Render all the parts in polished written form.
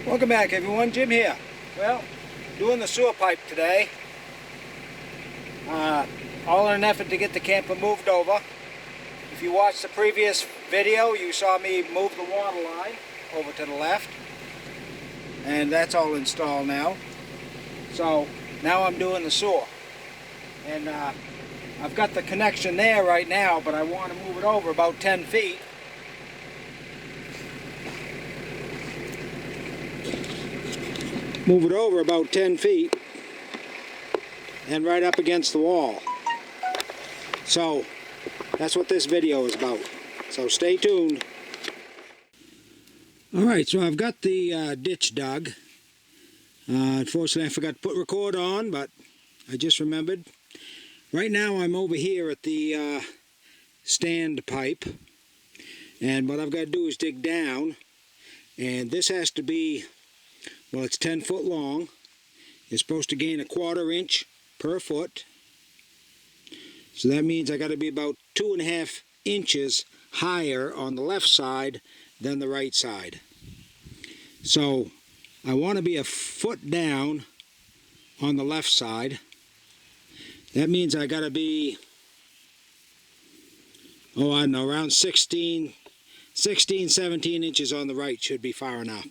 Welcome back everyone, Jim here. Well, doing the sewer pipe today. All in an effort to get the camper moved over. If you watched the previous video, you saw me move the water line over to the left. And that's all installed now. So now I'm doing the sewer. And I've got the connection there right now, but I want to move it over about 10 feet. Move it over about 10 feet and right up against the wall. So that's what this video is about. So stay tuned. Alright, so I've got the ditch dug. Unfortunately I forgot to put record on, but I just remembered. Right now I'm over here at the stand pipe, and what I've got to do is dig down, and this has to be, well, it's 10 foot long. It's supposed to gain a 1/4 inch per foot. So that means I got to be about 2.5 inches higher on the left side than the right side. So I want to be a foot down on the left side. That means I got to be, oh, I don't know, around 16, 17 inches on the right should be far enough.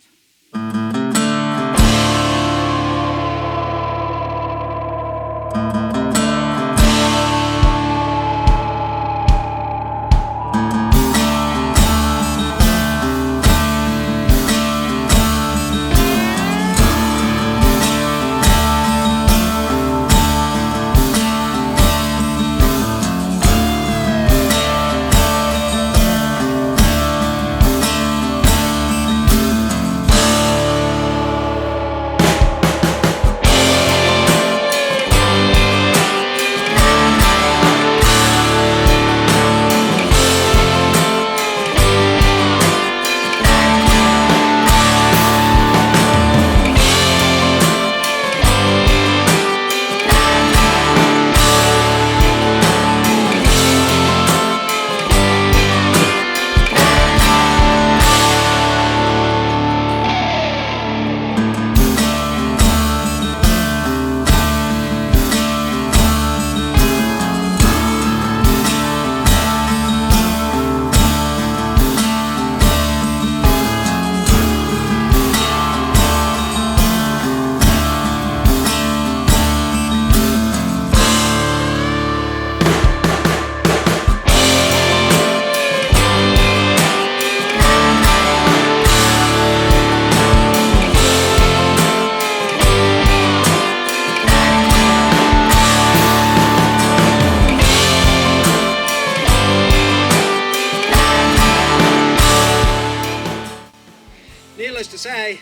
Needless to say,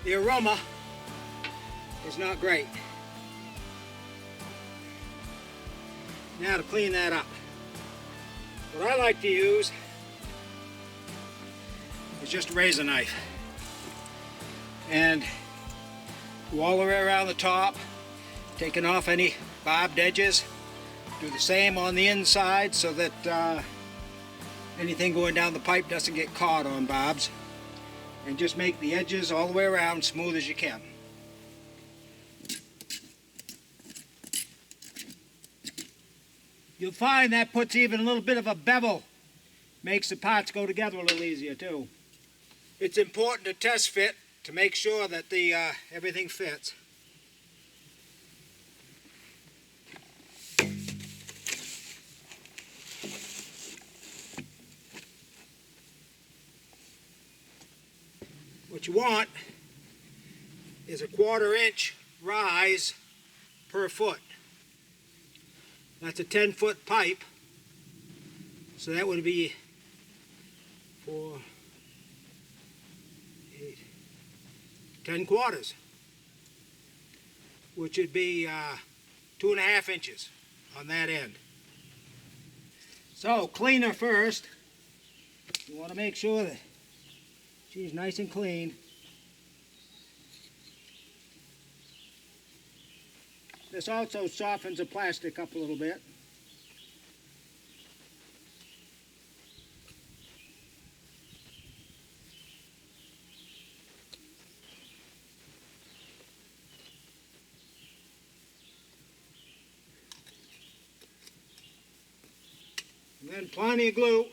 the aroma is not great. Now to clean that up, what I like to use is just a razor knife and go all the way around the top, taking off any barbed edges. Do the same on the inside so that anything going down the pipe doesn't get caught on barbs, and just make the edges all the way around smooth as you can. You'll find that puts even a little bit of a bevel, makes the parts go together a little easier too. It's important to test fit to make sure that the everything fits. What you want is a 1/4 inch rise per foot. That's a 10-foot pipe, so that would be 4, 8, 10 quarters, which would be 2.5 inches on that end. So cleaner first. You want to make sure that she's nice and clean. This also softens the plastic up a little bit. and plenty of glue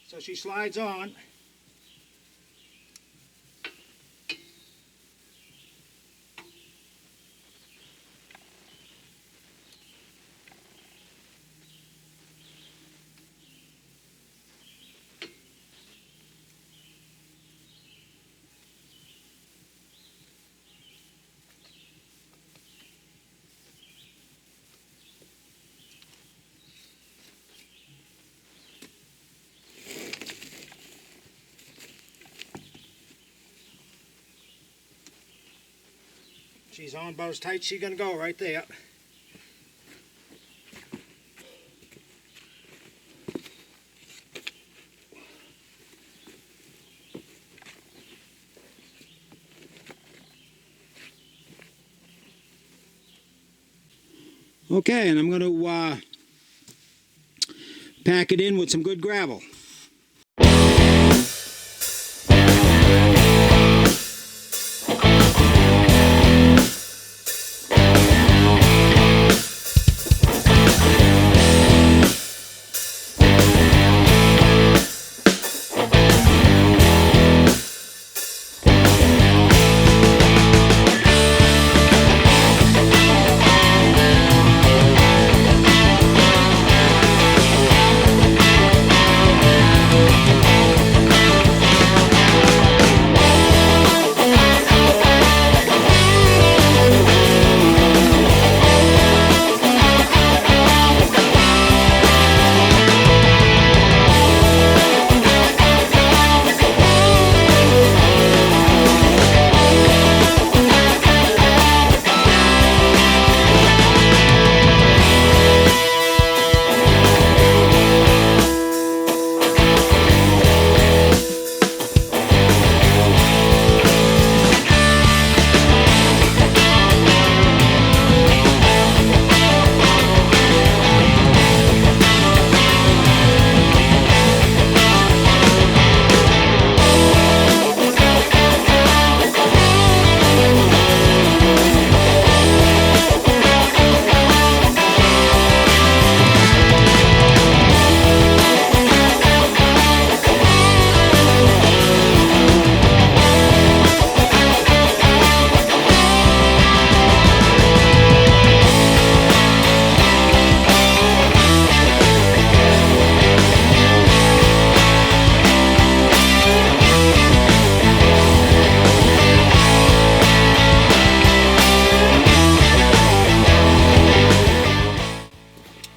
so she slides on. She's on about as tight as she's going to go right there. Okay, and I'm going to pack it in with some good gravel.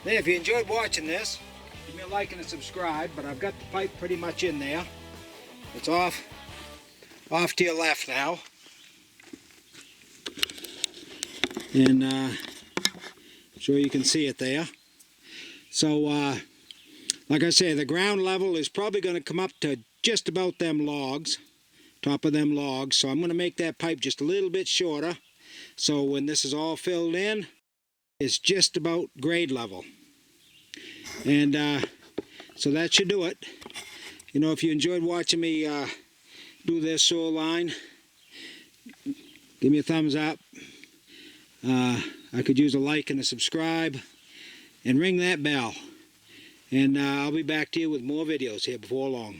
Hey, if you enjoyed watching this, give me a like and a subscribe, but I've got the pipe pretty much in there. It's off to your left now. And I'm sure you can see it there. So, like I say, the ground level is probably going to come up to just about them logs, top of them logs. So I'm going to make that pipe just a little bit shorter. So when this is all filled in, it's just about grade level. And so that should do it. You know, if you enjoyed watching me do this soil line, give me a thumbs up. I could use a like and a subscribe, and ring that bell. And I'll be back to you with more videos here before long.